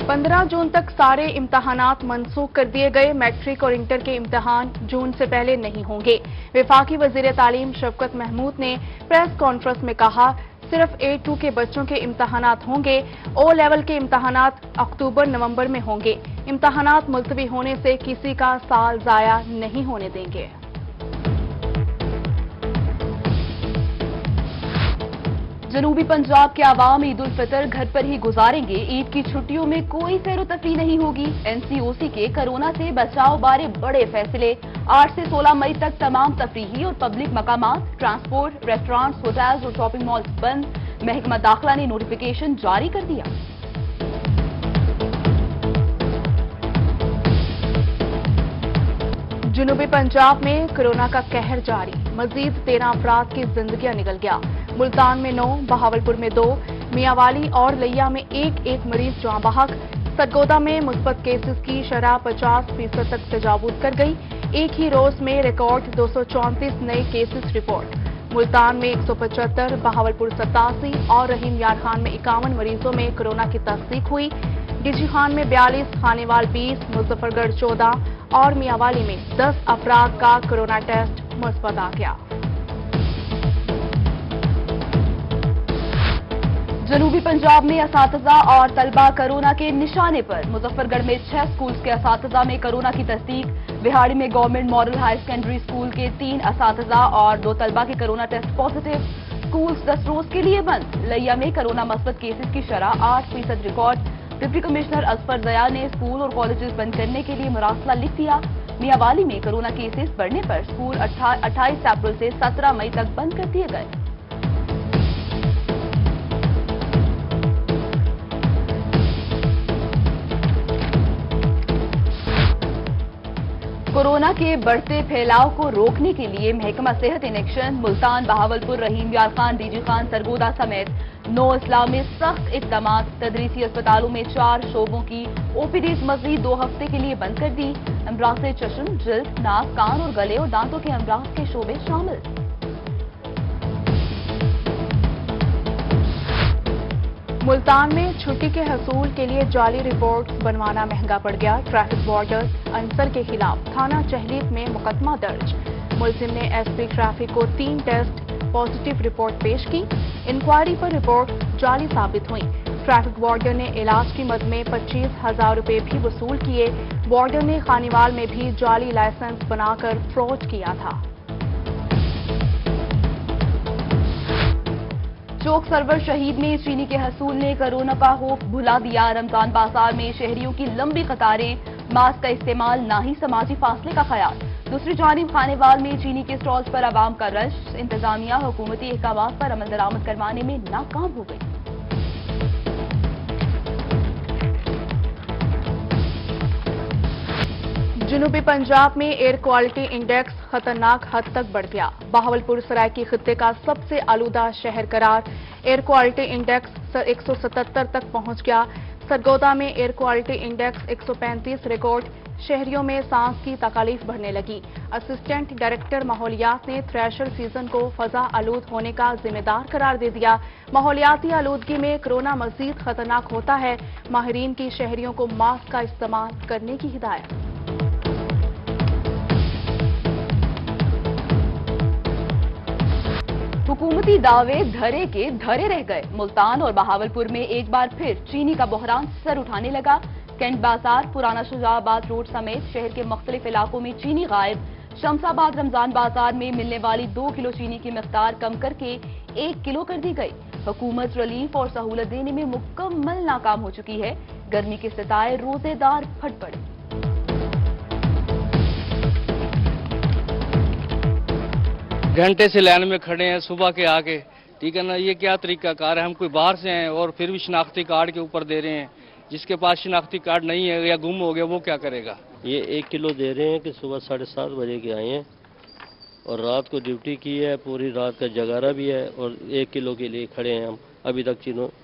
15 जून तक सारे इम्तहानात मनसूख कर दिए गए। मैट्रिक और इंटर के इम्तहान जून से पहले नहीं होंगे। वफाकी वजीर तालीम शफकत महमूद ने प्रेस कॉन्फ्रेंस में कहा, सिर्फ A2 के बच्चों के इम्तहानात होंगे। O लेवल के इम्तहानात अक्टूबर नवंबर में होंगे। इम्तहानात मुलतवी होने से किसी का साल जाया नहीं होने देंगे। जनूबी पंजाब के आवाम ईद उल फितर घर पर ही गुजारेंगे। ईद की छुट्टियों में कोई सैर तफरी नहीं होगी। NCOC के कोरोना से बचाव बारे बड़े फैसले। 8 से 16 मई तक तमाम तफरीही और पब्लिक मकामात, ट्रांसपोर्ट, रेस्टोरेंट्स, होटल्स और शॉपिंग मॉल्स बंद। महकमा दाखिला ने नोटिफिकेशन जारी कर दिया। जनूबी पंजाब में कोरोना का कहर जारी। मजीद 13 अफराद की जिंदगियां निकल गया। मुल्तान में 9, बहावलपुर में 2, मियांवाली और लिया में एक मरीज जाँ बहक। सरगोदा में मुस्बत केसेस की शरह 50% तक तजावुज कर गई। एक ही रोज में रिकॉर्ड 234 नए केसेस रिपोर्ट। मुल्तान में 175, बहावलपुर 87 और रहीम यार खान में 51 मरीजों में कोरोना की तस्दीक हुई। डीजी खान में 42, खानेवाल 20, मुजफ्फरगढ़ 14 और मियांवाली में 10 अफराद का कोरोना टेस्ट मुस्बत आ गया। जनूबी पंजाब में असातिज़ा और तलबा कोरोना के निशाने पर। मुजफ्फरगढ़ में 6 स्कूल्स के असातिज़ा में कोरोना की तस्दीक। बिहाड़ी में government model higher secondary school के 3 असातिज़ा और 2 तलबा के कोरोना टेस्ट पॉजिटिव। स्कूल्स 10 रोज के लिए बंद। लिया में कोरोना मस्बत केसेस की शरह 8% record. Deputy commissioner Asfar Jaya ने स्कूल और कॉलेजेस बंद करने के लिए मुरासला लिख दिया। मियांवाली में कोरोना केसेस बढ़ने पर स्कूल 28 अप्रैल से 17 मई तक बंद कर दिए गए। कोरोना के बढ़ते फैलाव को रोकने के लिए महकमा सेहत in action. Multan, Bahawalpur, Rahim Yar Khan, DG Khan, Sargodha समेत 9 अजला में सख्त इक़दामात। तदरीसी अस्पतालों में 4 शोबों की OPDs मजीद 2 हफ्ते के लिए बंद कर दी। अमराज से चश्म, जिल्द, नाक, कान और गले और दांतों के अमराज के शोबे शामिल। मुल्तान में छुट्टी के हसूल के लिए जाली रिपोर्ट बनवाना महंगा पड़ गया। ट्रैफिक वार्डन अंसर के खिलाफ थाना चहलीत में मुकदमा दर्ज। मुलजिम ने SP ट्रैफिक को 3 टेस्ट पॉजिटिव रिपोर्ट पेश की। इंक्वायरी पर रिपोर्ट जाली साबित हुई। ट्रैफिक वार्डन ने इलाज की मद में 25,000 रुपए भी वसूल किए। वार्डन ने खानीवाल में भी जाली लाइसेंस बनाकर फ्रॉड किया था। चौक सरवर शहीद में चीनी के हसूल ने कोरोना का खौफ भुला दिया। रमजान बाजार में शहरियों की लंबी कतारें, मास्क का इस्तेमाल, ना ही समाजी फासले का ख्याल। दूसरी जानिब खानेवाल में चीनी के स्टॉल्स पर आवाम का रश। इंतजामिया हुकूमती अहकामात पर अमल दरामद करवाने में नाकाम हो गई। जनूबी पंजाब में एयर क्वालिटी इंडेक्स खतरनाक हद तक बढ़ गया। बहावलपुर सरायकी खित्ते का सबसे आलूदा शहर करार। एयर क्वालिटी इंडेक्स 177 तक पहुंच गया। सरगोदा में एयर क्वालिटी इंडेक्स 135 रिकॉर्ड। शहरियों में सांस की तकलीफ बढ़ने लगी। असिस्टेंट डायरेक्टर माहौलियात ने थ्रेशर सीजन को फजा आलूद होने का जिम्मेदार करार दे दिया। माहौलियाती आलूदगी में कोरोना मजीद खतरनाक होता है। माहिरीन की शहरियों को मास्क का इस्तेमाल करने की हिदायत। हुकूमती दावे धरे के धरे रह गए। मुल्तान और बहावलपुर में एक बार फिर चीनी का बहरान सर उठाने लगा। कैंट बाजार, पुराना शुजाबाद रोड समेत शहर के मुख्तलिफ इलाकों में चीनी गायब। शमसाबाद रमजान बाजार में मिलने वाली 2 किलो चीनी की मिकदार कम करके 1 किलो कर दी गई। हुकूमत रिलीफ और सहूलत देने में मुकम्मल नाकाम हो चुकी है। गर्मी के सताए रोजेदार फट पड़े। घंटे से लाइन में खड़े हैं सुबह के आके, ठीक है ना। ये क्या तरीका कार है? हम कोई बाहर से हैं और फिर भी शनाख्ती कार्ड के ऊपर दे रहे हैं। जिसके पास शनाख्ती कार्ड नहीं है या गुम हो गया वो क्या करेगा? ये 1 किलो दे रहे हैं कि सुबह 7:30 बजे के आए हैं और रात को ड्यूटी की है, पूरी रात का जगारा भी है और 1 किलो के लिए खड़े हैं हम। अभी तक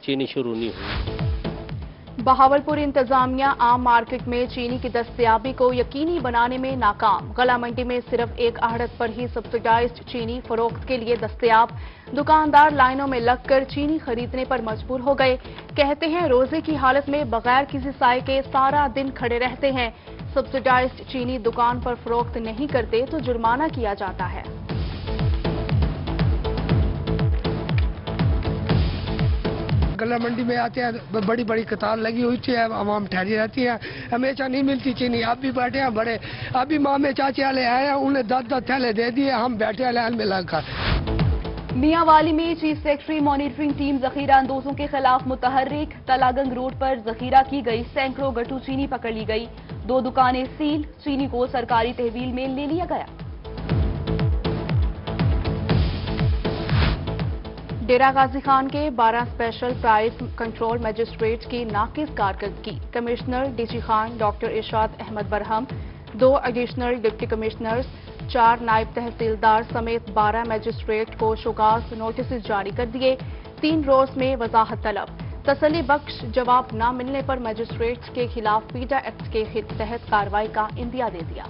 चीनी शुरू नहीं हुई। बहावलपुर इंतजामिया आम मार्केट में चीनी की दस्तयाबी को यकीनी बनाने में नाकाम। गला मंडी में सिर्फ एक आहड़त पर ही सब्सिडाइज्ड चीनी फरोख्त के लिए दस्तयाब। दुकानदार लाइनों में लगकर चीनी खरीदने पर मजबूर हो गए। कहते हैं रोजे की हालत में बगैर किसी साए के सारा दिन खड़े रहते हैं। सब्सिडाइज्ड चीनी दुकान पर फरोख्त नहीं करते तो जुर्माना किया जाता है। गला मंडी में आते हैं, बड़ी बड़ी कतार लगी हुई थी, आवाम ठहरी रहती है, हमेशा नहीं मिलती चीनी। आप भी बैठे हैं, बड़े अभी मामे चाचे वाले आए हैं, उन्हें 10-10 थैले दे दिए, हम बैठे हैं लाइन में लगकर। मियांवाली में चीफ सेक्रेटरी मॉनिटरिंग टीम जखीरा अंदोजों के खिलाफ मुतहर्रिक। तलागंग रोड पर जखीरा की गई सैकड़ों गट्टू चीनी पकड़ ली गई। 2 दुकानें सील, चीनी को सरकारी तहवील में ले लिया गया। डेरा गाजी खान के 12 स्पेशल प्राइस कंट्रोल मजिस्ट्रेट की नाकिस कारकर्दगी। कमिश्नर डीजी खान डॉक्टर इरशाद Ahmad Barham, 2 additional deputy commissioners, 4 नायब तहसीलदार समेत 12 मजिस्ट्रेट को शोकाज नोटिस जारी कर दिए। 3 रोज में वजाहत तलब। तसल्ली बख्श जवाब न मिलने पर मजिस्ट्रेट्स के खिलाफ पीटा एक्ट के तहत कार्रवाई का इंदिया दे दिया।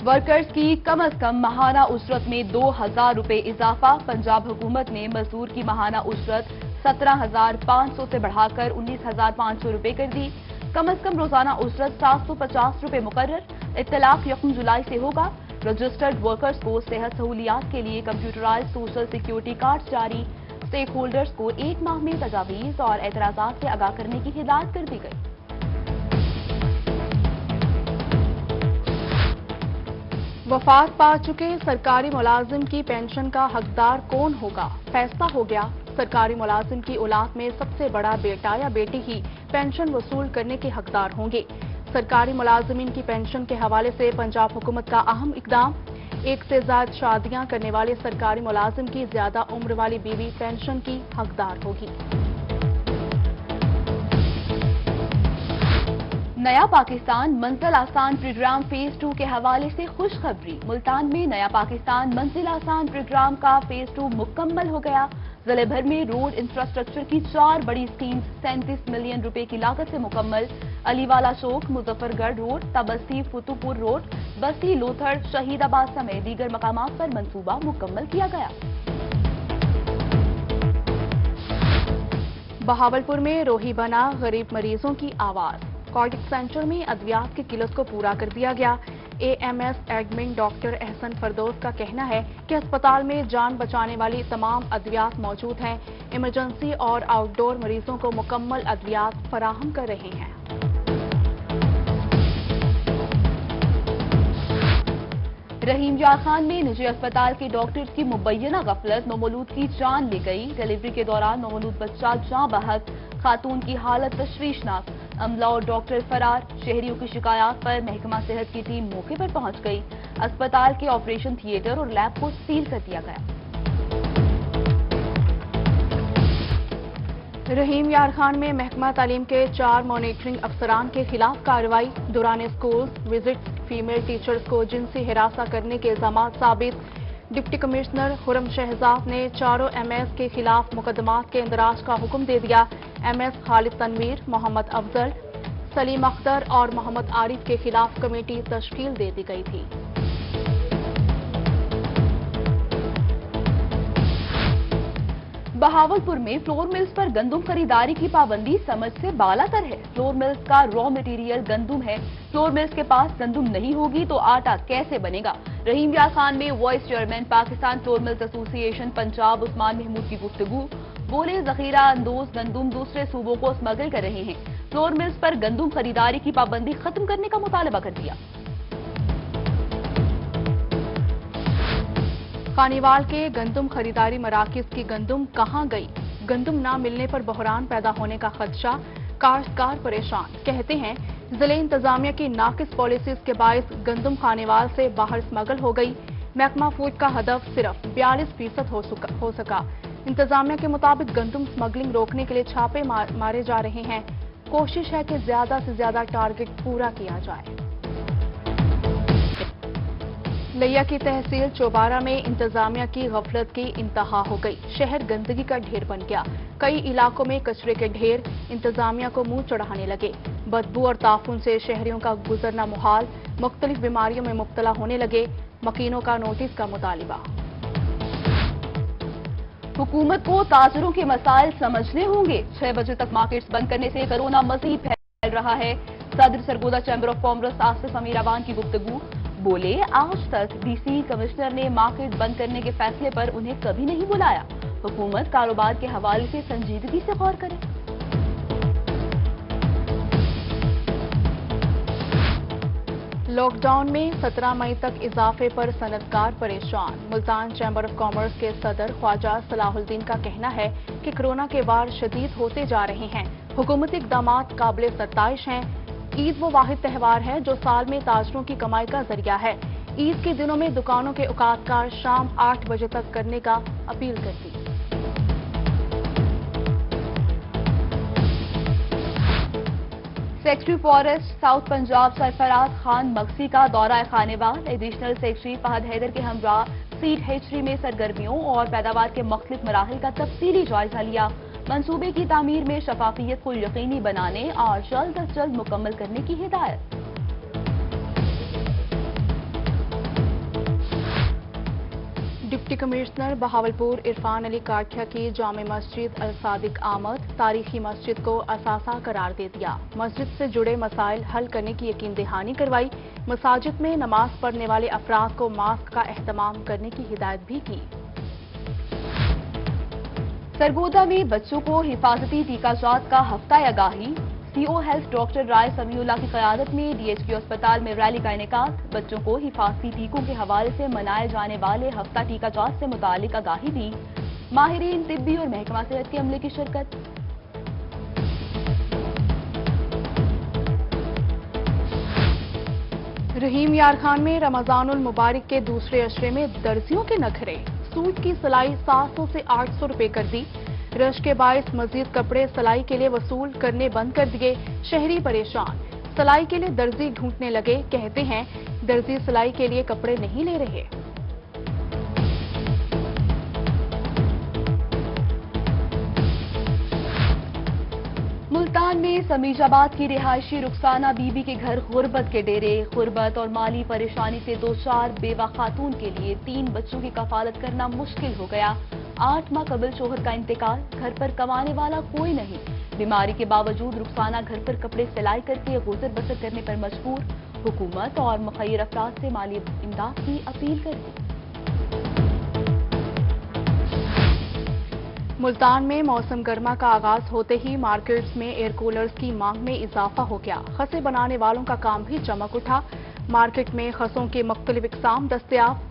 वर्कर्स की कम अज कम माहाना उजरत में 2000 रुपए इजाफा। पंजाब हुकूमत ने मजदूर की माहाना उजरत 17,500 से बढ़ाकर 19,500 रुपए कर दी। कम अज कम रोजाना उजरत 750 रुपए मुकर्रर। इत्तलाक 1 जुलाई से होगा। रजिस्टर्ड वर्कर्स को सेहत सहूलियात के लिए कंप्यूटराइज सोशल सिक्योरिटी कार्ड जारी। स्टेक होल्डर्स को 1 माह में तजावीज और एतराजात से आगाह करने की हिदायत कर दी गई। वफात पा चुके सरकारी मुलाजिम की पेंशन का हकदार कौन होगा? फैसला हो गया। सरकारी मुलाजिम की औलाद में सबसे बड़ा बेटा या बेटी ही पेंशन वसूल करने के हकदार होंगे। सरकारी मुलाजिमीन की पेंशन के हवाले से पंजाब हुकूमत का अहम इकदाम। 1 से ज्यादा शादियां करने वाले सरकारी मुलाजिम की ज्यादा उम्र वाली बीवी पेंशन की हकदार होगी। नया पाकिस्तान मंजिल आसान प्रोग्राम फेज 2 के हवाले से खुशखबरी। मुल्तान में नया पाकिस्तान मंजिल आसान प्रोग्राम का फेज 2 मुकम्मल हो गया। जिले भर में रोड इंफ्रास्ट्रक्चर की 4 बड़ी स्कीम्स 37 मिलियन रुपए की लागत से मुकम्मल। अलीवाला चौक, मुजफ्फरगढ़ रोड, तबस्ती फुतुपुर रोड, बस्ती लोथड़, शहीदाबाद समेत दीगर मकामात पर मंसूबा मुकम्मल किया गया। बहावलपुर में रोही बना गरीब मरीजों की आवाज। कार्डिक सेंटर में अद्वियात की किल्लत को पूरा कर दिया गया। AMS admin doctor Ehsan Firdaus का कहना है कि अस्पताल में जान बचाने वाली तमाम अद्वियात मौजूद हैं। इमरजेंसी और आउटडोर मरीजों को मुकम्मल अद्वियात फराहम कर रहे हैं। रहीम यार खान में निजी अस्पताल के डॉक्टर्स की मुबैना गफलत नौमौलूद की जान ले गई। डिलीवरी के दौरान नौमौलूद बच्चा जाँ बहक, खातून की हालत तशवीशनाक। अमला और डॉक्टर फरार। शहरियों की शिकायत पर महकमा सेहत की टीम मौके पर पहुंच गई। अस्पताल के ऑपरेशन थिएटर और लैब को सील कर दिया गया। रहीम यार खान में महकमा तालीम के 4 मॉनिटरिंग अफसरान के खिलाफ कार्रवाई। दौरान स्कूल विजिट फीमेल टीचर्स को जिनसी हिरासा करने के इल्जामात साबित। डिप्टी कमिश्नर खुरम शहजाद ने 4 एमएस के खिलाफ मुकदमात के इंदराज का हुक्म दे दिया। एमएस खालिद तनवीर, मोहम्मद अफजल, सलीम अख्तर और मोहम्मद आरिफ के खिलाफ कमेटी तश्कील दे दी गई थी। बहावलपुर में फ्लोर मिल्स पर गंदुम खरीदारी की पाबंदी समझ से बालातर है। फ्लोर मिल्स का रॉ मटेरियल गंदुम है। फ्लोर मिल्स के पास गंदुम नहीं होगी तो आटा कैसे बनेगा? रहीम यार खान में vice chairman Pakistan flour mills association Punjab Usman Mahmood की गुफ्तगू। बोले जखीरा अंदोज गंदुम दूसरे सूबों को स्मगल कर रहे हैं। फ्लोर मिल्स पर गंदुम खरीदारी की पाबंदी खत्म करने का मुतालबा कर दिया। खानीवाल के गंदुम खरीदारी मराकिज की गंदुम कहां गई? गंदुम ना मिलने पर बहरान पैदा होने का खदशा। काश्तकार परेशान। कहते हैं जिले इंतजामिया की नाकिस पॉलिसीज के बायस गंदुम खानीवाल से बाहर स्मगल हो गई। महकमा फूड का हदफ सिर्फ 42% हो सका। इंतजामिया के मुताबिक गंदुम स्मगलिंग रोकने के लिए छापे मारे जा रहे हैं। कोशिश है कि ज्यादा से ज्यादा टारगेट पूरा किया जाए। लिया की तहसील चौबारा में इंतजामिया की गफलत की इंतहा हो गई। शहर गंदगी का ढेर बन गया। कई इलाकों में कचरे के ढेर इंतजामिया को मुंह चढ़ाने लगे। बदबू और ताफून से शहरियों का गुजरना मुहाल। मुख्तलिफ बीमारियों में मुब्तला होने लगे। मकीनों का नोटिस का मुतालिबा। हुकूमत को ताजरों के मसाइल समझने होंगे। 6 बजे तक मार्केट्स बंद करने से कोरोना मजीद फैल रहा है। सदर Sargodha chamber of commerce Asif Amiraban की गुफ्तगू। बोले, आज तक डीसी कमिश्नर ने मार्केट बंद करने के फैसले पर उन्हें कभी नहीं बुलाया। हुकूमत कारोबार के हवाले से संजीदगी से गौर करे। लॉकडाउन में 17 मई तक इजाफे पर सनतकार परेशान। मुल्तान चैम्बर ऑफ कॉमर्स के सदर ख्वाजा सलाहुद्दीन का कहना है कि कोरोना के वार शदीद होते जा रहे हैं। हुकूमती इक़दामात काबिल सत्ताइश हैं। ईद वो वाहिद त्यौहार है जो साल में ताजरों की कमाई का जरिया है। ईद के दिनों में दुकानों के औकातकार शाम 8 बजे तक करने का अपील करती। Secretary forest south Punjab Sarfaraz Khan Maksi का दौरा खानेवाल। एडिशनल सेक्रेटरी फहद हैदर के हमरा सीड हेचरी में सरगर्मियों और पैदावार के मुख्तलिफ मराहिल का तफसीली जायजा लिया। मंसूबे की तामीर में शफाफियत को यकीनी बनाने और जल्द अज जल्द मुकम्मल करने की हिदायत। डिप्टी कमिश्नर बहावलपुर इरफान अली काठिया की जामे मस्जिद अल सादिक आमद तारीखी मस्जिद को असासा करार दे दिया। मस्जिद से जुड़े मसाइल हल करने की यकीन दहानी करवाई। मसाजिद में नमाज पढ़ने वाले अफराद को मास्क का एहतमाम करने की हिदायत भी की। सरगोदा में बच्चों को हिफाजती टीकाजात का हफ्ता आगाही। सीओ हेल्थ डॉक्टर राय समीउल्लाह की क़यादत में डीएचपी अस्पताल में रैली का इनेकाद। बच्चों को हिफाजती टीकों के हवाले से मनाए जाने वाले हफ्ता टीकाजात से मुतालिक आगाही दी। माहिरीन तिब्बी और महकमा सेहत के अमले की शिरकत। रहीम यार खान में रमजानुल मुबारक के दूसरे अशरे में दर्जियों के नखरे। सूट की सिलाई 700 से 800 रुपए कर दी। रश के बायस मजीद कपड़े सिलाई के लिए वसूल करने बंद कर दिए। शहरी परेशान। सिलाई के लिए दर्जी ढूंढने लगे। कहते हैं दर्जी सिलाई के लिए कपड़े नहीं ले रहे। मुल्तान में समीजाबाद की रिहायशी रुखसाना बीबी के घर गुर्बत के डेरे। गुर्बत और माली परेशानी से 2-4 बेवा खातून के लिए 3 बच्चों की कफालत करना मुश्किल हो गया। 8 माह कबल शोहर का इंतकाल। घर पर कमाने वाला कोई नहीं। बीमारी के बावजूद रुखसाना घर पर कपड़े सिलाई करके गुजर बसर करने पर मजबूर। हुकूमत और मुखैर अफराद से माली इमदाद की अपील कर दी। मुल्तान में मौसम गर्मा का आगाज होते ही मार्केट्स में एयर कूलर्स की मांग में इजाफा हो गया। खसे बनाने वालों का काम भी चमक उठा। मार्केट में खसों के मुख्तलिफ इकसाम दस्तयाब।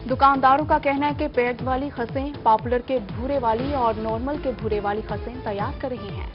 दुकानदारों का कहना है कि पैक्ड वाली खसें पॉपुलर के भूरे वाली और नॉर्मल के भूरे वाली खसें तैयार कर रही हैं।